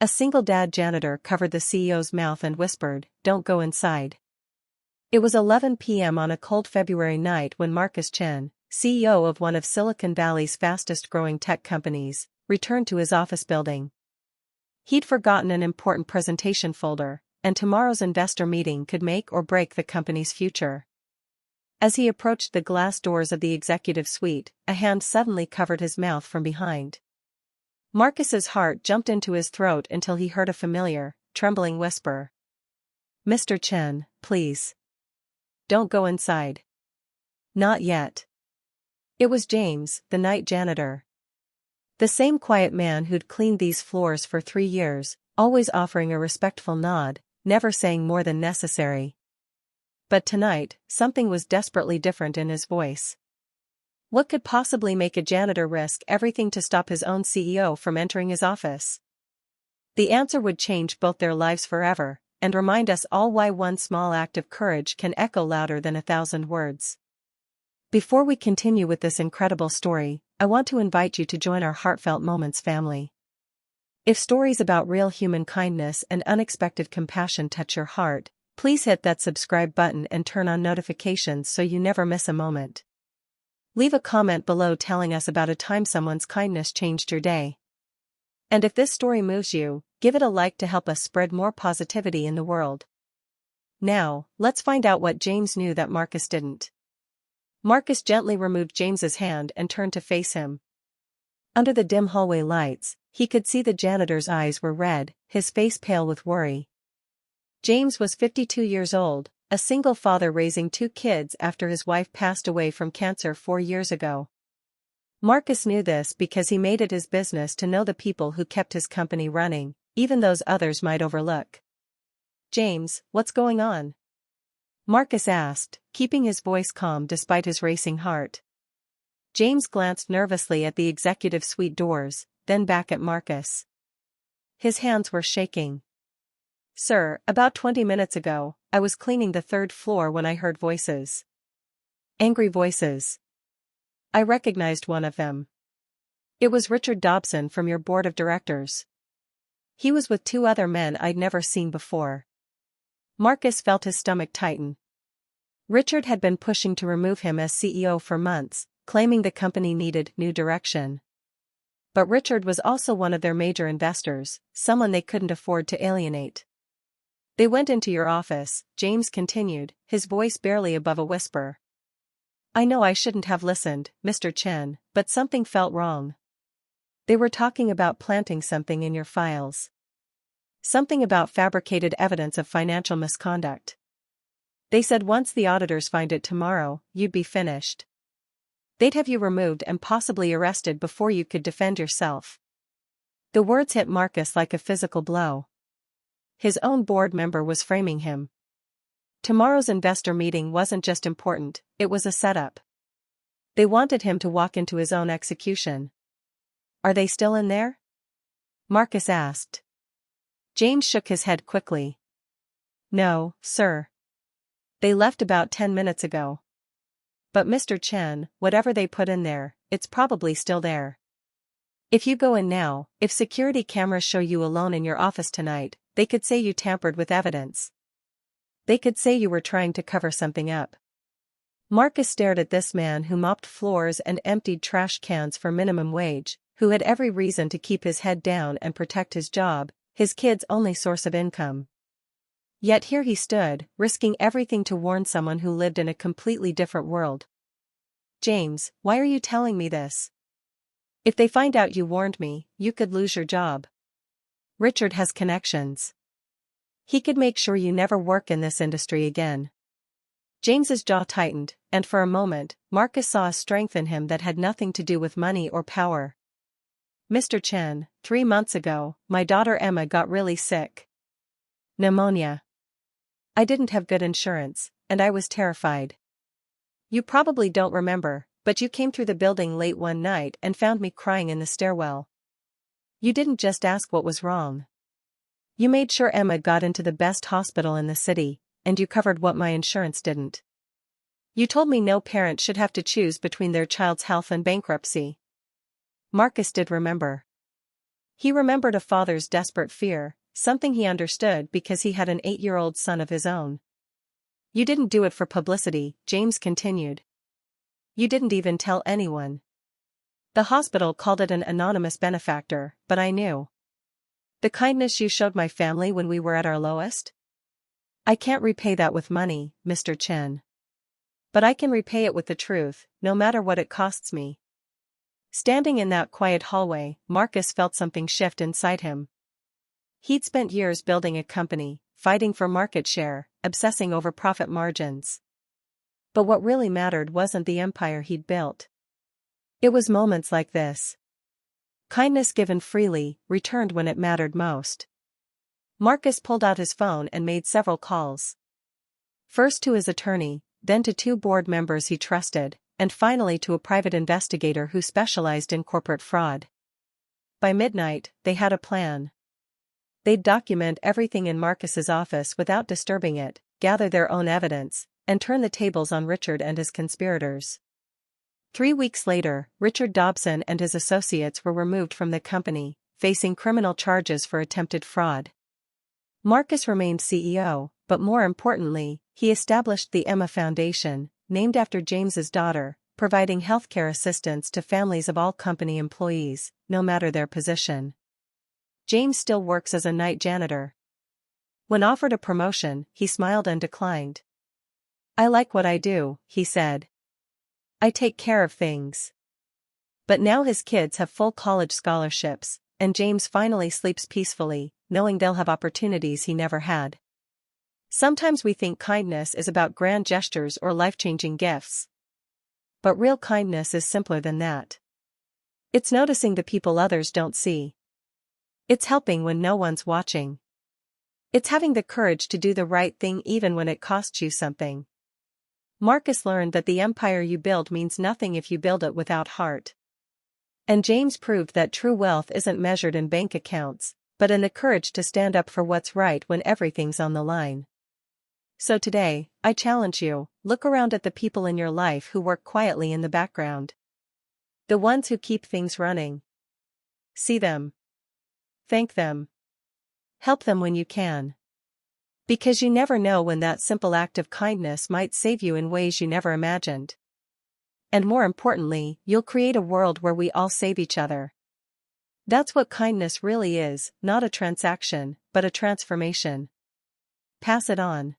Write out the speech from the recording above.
A single-dad janitor covered the CEO's mouth and whispered, "Don't go inside." It was 11 p.m. on a cold February night when Marcus Chen, CEO of one of Silicon Valley's fastest-growing tech companies, returned to his office building. He'd forgotten an important presentation folder, and tomorrow's investor meeting could make or break the company's future. As he approached the glass doors of the executive suite, a hand suddenly covered his mouth from behind. Marcus's heart jumped into his throat until he heard a familiar, trembling whisper. "Mr. Chen, please. Don't go inside." "Not yet." It was James, the night janitor. The same quiet man who'd cleaned these floors for 3 years, always offering a respectful nod, never saying more than necessary. But tonight, something was desperately different in his voice. What could possibly make a janitor risk everything to stop his own CEO from entering his office? The answer would change both their lives forever, and remind us all why one small act of courage can echo louder than 1,000 words. Before we continue with this incredible story, I want to invite you to join our Heartfelt Moments family. If stories about real human kindness and unexpected compassion touch your heart, please hit that subscribe button and turn on notifications so you never miss a moment. Leave a comment below telling us about a time someone's kindness changed your day. And if this story moves you, give it a like to help us spread more positivity in the world. Now, let's find out what James knew that Marcus didn't. Marcus gently removed James's hand and turned to face him. Under the dim hallway lights, he could see the janitor's eyes were red, his face pale with worry. James was 52 years old, a single father raising 2 kids after his wife passed away from cancer 4 years ago. Marcus knew this because he made it his business to know the people who kept his company running, even those others might overlook. "James, what's going on?" Marcus asked, keeping his voice calm despite his racing heart. James glanced nervously at the executive suite doors, then back at Marcus. His hands were shaking. "Sir, about 20 minutes ago, I was cleaning the 3rd floor when I heard voices. Angry voices. I recognized one of them. It was Richard Dobson from your board of directors. He was with 2 other men I'd never seen before." Marcus felt his stomach tighten. Richard had been pushing to remove him as CEO for months, claiming the company needed new direction. But Richard was also one of their major investors, someone they couldn't afford to alienate. "They went into your office," James continued, his voice barely above a whisper. "I know I shouldn't have listened, Mr. Chen, but something felt wrong. They were talking about planting something in your files. Something about fabricated evidence of financial misconduct. They said once the auditors find it tomorrow, you'd be finished. They'd have you removed and possibly arrested before you could defend yourself." The words hit Marcus like a physical blow. His own board member was framing him. Tomorrow's investor meeting wasn't just important, it was a setup. They wanted him to walk into his own execution. "Are they still in there?" Marcus asked. James shook his head quickly. "No, sir. They left about 10 minutes ago. But Mr. Chen, whatever they put in there, it's probably still there. If you go in now, if security cameras show you alone in your office tonight, they could say you tampered with evidence. They could say you were trying to cover something up." Marcus stared at this man who mopped floors and emptied trash cans for minimum wage, who had every reason to keep his head down and protect his job, his kids' only source of income. Yet here he stood, risking everything to warn someone who lived in a completely different world. "James, why are you telling me this? If they find out you warned me, you could lose your job. Richard has connections. He could make sure you never work in this industry again." James's jaw tightened, and for a moment, Marcus saw a strength in him that had nothing to do with money or power. "Mr. Chen, 3 months ago, my daughter Emma got really sick. Pneumonia. I didn't have good insurance, and I was terrified. You probably don't remember, but you came through the building late one night and found me crying in the stairwell. You didn't just ask what was wrong. You made sure Emma got into the best hospital in the city, and you covered what my insurance didn't. You told me no parent should have to choose between their child's health and bankruptcy." Marcus did remember. He remembered a father's desperate fear, something he understood because he had an 8-year-old son of his own. You didn't do it for publicity, James continued. You didn't even tell anyone. The hospital called it an anonymous benefactor, but I knew. The kindness you showed my family when we were at our lowest? I can't repay that with money, Mr. Chen. But I can repay it with the truth, no matter what it costs me. Standing in that quiet hallway, Marcus felt something shift inside him. He'd spent years building a company, fighting for market share, obsessing over profit margins. But what really mattered wasn't the empire he'd built. It was moments like this. Kindness given freely, returned when it mattered most. Marcus pulled out his phone and made several calls. First to his attorney, then to 2 board members he trusted, and finally to a private investigator who specialized in corporate fraud. By midnight, they had a plan. They'd document everything in Marcus's office without disturbing it, gather their own evidence, and turn the tables on Richard and his conspirators. 3 weeks later, Richard Dobson and his associates were removed from the company, facing criminal charges for attempted fraud. Marcus remained CEO, but more importantly, he established the Emma Foundation, named after James's daughter, providing healthcare assistance to families of all company employees, no matter their position. James still works as a night janitor. When offered a promotion, he smiled and declined. I like what I do, he said. I take care of things. But now his kids have full college scholarships, and James finally sleeps peacefully, knowing they'll have opportunities he never had. Sometimes we think kindness is about grand gestures or life-changing gifts. But real kindness is simpler than that. It's noticing the people others don't see. It's helping when no one's watching. It's having the courage to do the right thing even when it costs you something. Marcus learned that the empire you build means nothing if you build it without heart. And James proved that true wealth isn't measured in bank accounts, but in the courage to stand up for what's right when everything's on the line. So today, I challenge you, look around at the people in your life who work quietly in the background. The ones who keep things running. See them. Thank them. Help them when you can. Because you never know when that simple act of kindness might save you in ways you never imagined. And more importantly, you'll create a world where we all save each other. That's what kindness really is, not a transaction, but a transformation. Pass it on.